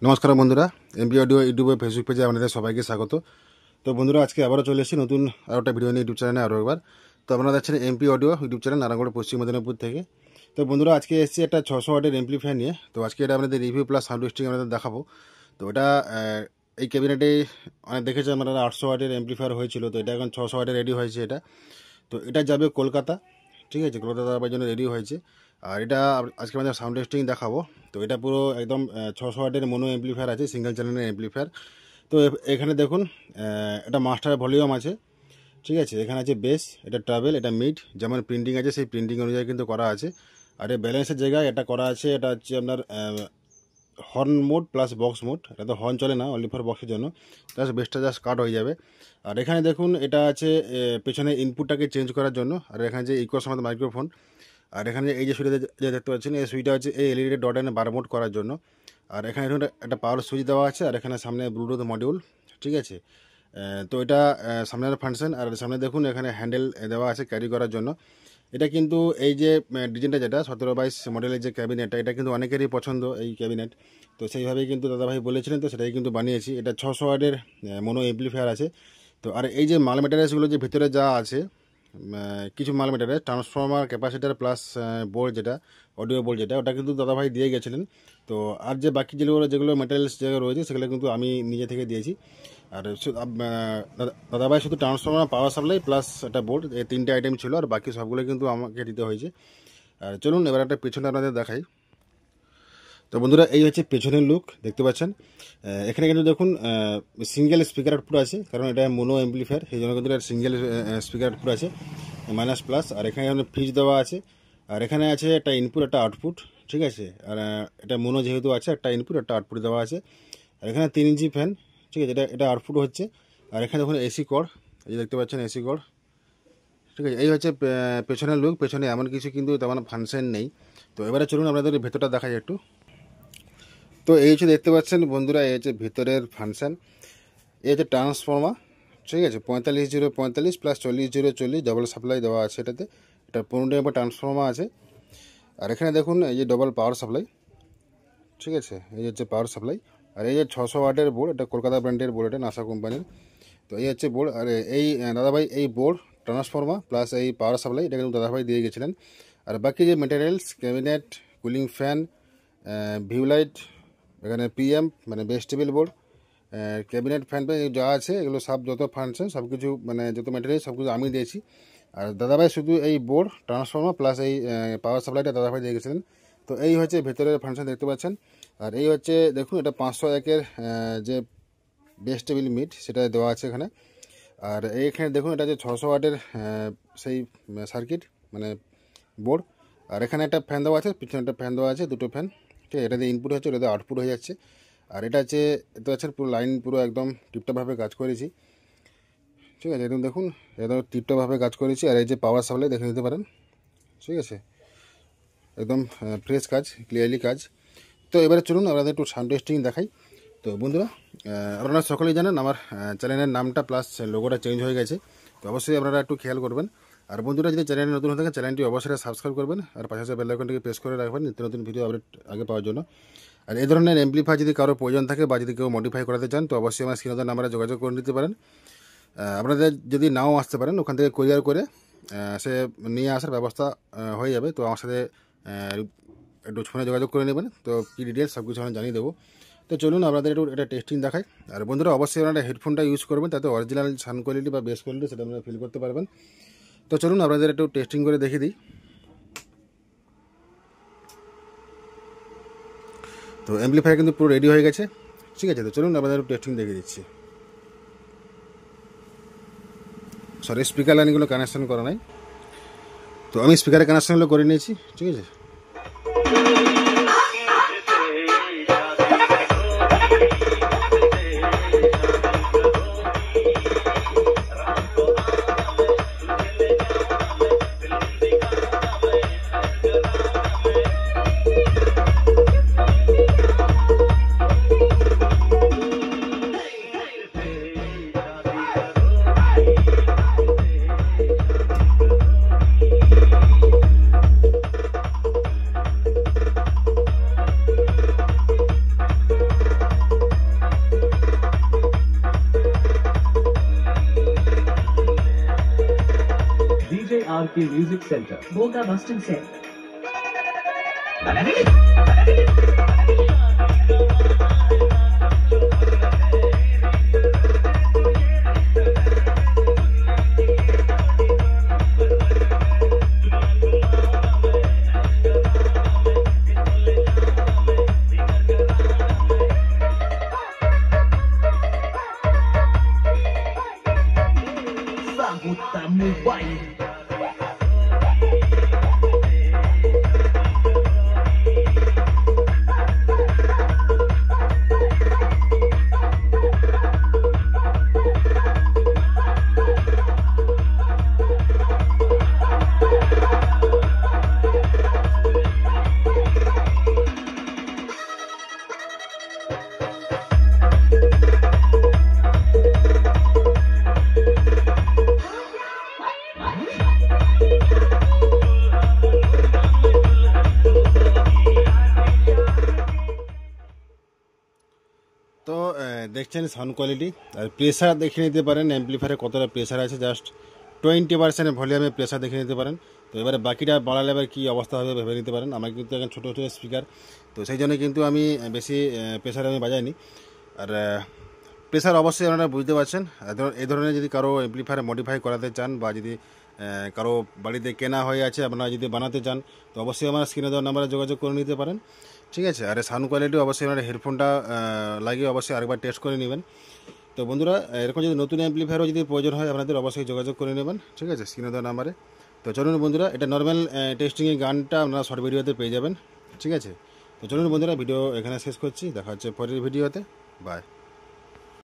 নমস্কার বন্ধুরা, MP audio ইউটিউবে ফেসবুক পেজে আপনাদের সবাইকে স্বাগত। তো বন্ধুরা, আজকে আবারও চলে এসেছি নতুন আরও একটা ভিডিও নিয়ে ইউটিউব চ্যানেলে আরও একবার। তো আপনারা দেখছেন MP audio YouTube channel, Narayangarh, পশ্চিম মেদিনীপুর থেকে। তো বন্ধুরা, আজকে এসেছি একটা 600 ওয়াটের এমপ্লিফায়ার নিয়ে। তো আজকে এটা আপনাদের রিভিউ প্লাস সাউন্ড টেস্টিং আপনাদের দেখাবো। তো এটা এই ক্যাবিনেটে অনেক দেখেছে আপনারা 800 ওয়াটের এমপ্লিফায়ার হয়েছিল, তো এটা এখন 600 ওয়াটের রেডি হয়েছে এটা। তো এটা যাবে কলকাতা, ঠিক আছে, কলকাতা যাওয়ার জন্য রেডি হয়েছে। আর এটা আজকে আমাদের সাউন্ড টেস্টিং দেখাবো। তো এটা পুরো একদম 600 ওয়াটের মোনো এমপ্লিফায়ার আছে, সিঙ্গেল চ্যানেলের এমপ্লিফায়ার। তো এখানে দেখুন, এটা মাস্টার ভলিউম আছে, ঠিক আছে। এখানে আছে বেস, এটা ট্রাভেল, এটা মিড, যেমন প্রিন্টিং আছে সেই প্রিন্টিং অনুযায়ী কিন্তু করা আছে। আর এই ব্যালেন্সের জায়গায় এটা করা আছে, এটা হচ্ছে আপনার horn mode plus box mode. এটা তো হর্ন চলে না, অনলি ফর বক্সের জন্য, জাস্ট বেসটা জাস্ট কাট হয়ে যাবে। আর এখানে দেখুন, এটা আছে পেছনে ইনপুটটাকে চেঞ্জ করার জন্য। আর এখানে যে ইকো সমেত মাইক্রোফোন। আর এখানে এই যে সুইচটা যে দেখতে পাচ্ছেন, এই সুইচটা হচ্ছে এই এলইডি ডট এনে বার মোড করার জন্য। আর এখানে একটা পাওয়ার সুইচ দেওয়া আছে। আর এখানে সামনে ব্লুটুথ মডিউল, ঠিক আছে। তো এটা সামনের ফাংশন। আর সামনে দেখুন এখানে হ্যান্ডেল দেওয়া আছে ক্যারি করার জন্য। এটা কিন্তু এই যে ডিজাইনটা, যেটা 1722 মডেলের যে ক্যাবিনেটটা, এটা কিন্তু অনেকেরই পছন্দ এই ক্যাবিনেট। তো সেইভাবেই কিন্তু দাদাভাই বলেছিলেন, তো সেটাই কিন্তু বানিয়েছি। এটা 600 ওয়াটের মোনো এমপ্লিফায়ার আছে। তো আর এই যে মাল ম্যাটেরিয়ালসগুলো যে ভিতরে যা আছে, কিছু মাল material, transformer, capacitor plus board, যেটা অডিও বোর্ড, যেটা ওটা কিন্তু দাদাভাই দিয়ে গেছিলেন। তো আর যে বাকি যেগুলো ম্যাটেরিয়ালস যেগুলো রয়েছে, সেগুলো কিন্তু আমি নিজে থেকে দিয়েছি। আর দাদাভাই শুধু ট্রান্সফর্মার, পাওয়ার সাপ্লাই প্লাস একটা বোর্ড, এই তিনটে আইটেম ছিল। আর বাকি সবগুলো কিন্তু আমাকে দিতে হয়েছে। আর চলুন এবার একটা পেছনে আপনাদের দেখাই। তো বন্ধুরা, এই হচ্ছে পেছনের লুক, দেখতে পাচ্ছেন। এখানে কিন্তু দেখুন সিঙ্গেল স্পিকার আউটপুট আছে, কারণ এটা মোনো এমপ্লিফায়ার, সেই জন্য কিন্তু সিঙ্গেল স্পিকার আউটপুট আছে, মাইনাস প্লাস। আর এখানে ফ্রিজ দেওয়া আছে। আর এখানে আছে একটা ইনপুট, একটা আউটপুট, ঠিক আছে। আর এটা মোনো যেহেতু আছে, একটা ইনপুট, একটা আউটপুট দেওয়া আছে। আর এখানে 3 ইঞ্চি ফ্যান, ঠিক আছে, এটা আউটপুট হচ্ছে। আর এখানে দেখুন এসি কর্ড, এই যে দেখতে পাচ্ছেন এসি কর্ড, ঠিক আছে। এই হচ্ছে পেছনের লুক। পেছনে এমন কিছু কিন্তু তেমন ফাংশন নেই। তো এবারে চলুন আপনাদের ভেতরটা দেখা যায় একটু। তো এই হচ্ছে দেখতে পাচ্ছেন বন্ধুরা, এই হচ্ছে ভিতরের ফাংশন। এই হচ্ছে ট্রান্সফর্মার, ঠিক আছে, 45/045 প্লাস 40/040 ডবল সাপ্লাই দেওয়া আছে এটাতে। এটা 15 এম্পিয়ার ট্রান্সফর্মার আছে। আর এখানে দেখুন এই যে ডবল পাওয়ার সাপ্লাই, ঠিক আছে, এই হচ্ছে পাওয়ার সাপ্লাই। আর এই যে 600 ওয়াটের বোর্ড, এটা কলকাতা ব্র্যান্ডের বোর্ড, এটা নাসা কোম্পানির। তো এই হচ্ছে বোর্ড। আর এই দাদাভাই এই বোর্ড, ট্রান্সফর্মার প্লাস এই পাওয়ার সাপ্লাই, এটা কিন্তু দাদাভাই দিয়ে গেছিলেন। আর বাকি যে materials, cabinet, cooling fan, view light, এখানে পিএম মানে base table board, cabinet, fan যা আছে, এগুলো সব যত ফাংশন সব কিছু, মানে যত ম্যাটেরিয়াল সব কিছু আমি দিয়েছি। আর দাদাভাই শুধু এই বোর্ড, ট্রান্সফর্মার প্লাস এই পাওয়ার সাপ্লাইটা দাদাভাই দিয়ে গেছিলেন। তো এই হচ্ছে ভেতরের ফাংশন, দেখতে পাচ্ছেন। আর এই হচ্ছে দেখুন, এটা 501-এর যে বেস টেবিল মিট, সেটা দেওয়া আছে এখানে। আর এইখানে দেখুন, এটা যে 600 ওয়াটের সেই সার্কিট মানে বোর্ড। আর এখানে একটা ফ্যান দেওয়া আছে, পিছনে একটা ফ্যান দেওয়া আছে, দুটো ফ্যান, ঠিক আছে। এটা দিয়ে ইনপুট হচ্ছে, এটা দিয়ে আউটপুট হয়ে যাচ্ছে। আর এটা হচ্ছে দেখতে পাচ্ছেন পুরো লাইন পুরো একদম টিপটপভাবে কাজ করেছি, ঠিক আছে। একদম দেখুন, একদম টিপটপভাবে কাজ করেছি। আর এই যে পাওয়ার সাপ্লাই দেখে নিতে পারেন, ঠিক আছে, একদম ফ্রেশ কাজ, ক্লিয়ারলি কাজ। তো এবারে চলুন আপনাদের একটু সাউন্ড টেস্টিং দেখাই। তো বন্ধুরা, আপনারা সকলেই জানেন আমার চ্যানেলের নামটা প্লাস লোগোটা চেঞ্জ হয়ে গেছে। তো অবশ্যই আপনারা একটু খেয়াল করবেন। আর বন্ধুরা, যদি চ্যানেলে নতুন হয়ে থাকে, চ্যানেলটি অবশ্যই সাবস্ক্রাইব করবেন। আর পাশে বেল আইকনটিকে প্রেস করে রাখবেন নিত্য নতুন ভিডিও আপডেট আগে পাওয়ার জন্য। আর এই ধরনের এমপ্লিফায়ার যদি কারো প্রয়োজন থাকে বা যদি কেউ মডিফাই করাতে চান, তো অবশ্যই আমার স্ক্রিনে দেওয়া নাম্বারে যোগাযোগ করে নিতে পারেন। আপনাদের যদি নাও আসতে পারেন, ওখান থেকে কুরিয়ার করে সে নিয়ে আসার ব্যবস্থা হয়ে যাবে। তো আমার সাথে একটু ফোনে যোগাযোগ করে নেবেন। তো কী ডিটেলস সব কিছু আমি জানিয়ে দেবো। তো চলুন আপনাদের একটু এটা টেস্টিং দেখাই। আর বন্ধুরা, অবশ্যই আপনারা হেডফোনটা ইউজ করবেন, তাতে অরিজিনাল সাউন্ড কোয়ালিটি বা বেস কোয়ালিটি সেটা আপনারা ফিল করতে পারবেন। তো চলুন আপনাদের একটু টেস্টিং করে দেখিয়ে দিই। তো অ্যাম্পলিফায়ার কিন্তু পুরো রেডি হয়ে গেছে, ঠিক আছে। তো চলুন আপনাদের একটু টেস্টিং দেখিয়ে দিচ্ছি। সরি, স্পিকার লাইনগুলো কানেকশন করা নাই, তো আমি স্পিকারের কানেকশনগুলো করে নিয়েছি, ঠিক আছে। की म्यूजिक सेंटर बोगा बस्टन से Sambut tamu baik. তো দেখছেন সাউন্ড কোয়ালিটি আর প্রেসার দেখে নিতে পারেন, অ্যাম্পলিফায়ারে কতটা প্রেসার আছে, জাস্ট 20% ভলিউমে প্রেসার দেখে নিতে পারেন। তো এবারে বাকিটা বাড়ালে এবার কী অবস্থা হবে ভেবে নিতে পারেন। আমার কিন্তু এখন ছোটো ছোটো স্পিকার, তো সেই জন্য কিন্তু আমি বেশি প্রেসারে আমি বাজাইনি। আর প্রেসার অবশ্যই আপনারা বুঝতে পারছেন। এই ধরনের যদি কারো অ্যাম্পলিফায়ার মডিফাই করাতে চান বা যদি কারো বাড়িতে কেনা হয়ে আছে আপনারা যদি বানাতে চান, তো অবশ্যই আমার স্ক্রিনে দেওয়ার নাম্বারে যোগাযোগ করে নিতে পারেন, ঠিক আছে। আর সাউন্ড কোয়ালিটি অবশ্যই আপনারা হেডফোনটা লাগিয়ে অবশ্যই আরেকবার টেস্ট করে নেবেন। তো বন্ধুরা, এরকম যদি নতুন অ্যাম্পলিফায়ারও যদি প্রয়োজন হয় আপনাদের অবশ্যই যোগাযোগ করে নেবেন, ঠিক আছে, স্ক্রিনে দেওয়ার নাম্বারে। তো চলুন বন্ধুরা, এটা নর্মাল টেস্টিংয়ের গানটা আপনারা শর্ট ভিডিওতে পেয়ে যাবেন, ঠিক আছে। তো চলুন বন্ধুরা, ভিডিও এখানে শেষ করছি, দেখা হচ্ছে পরের ভিডিওতে, বাই।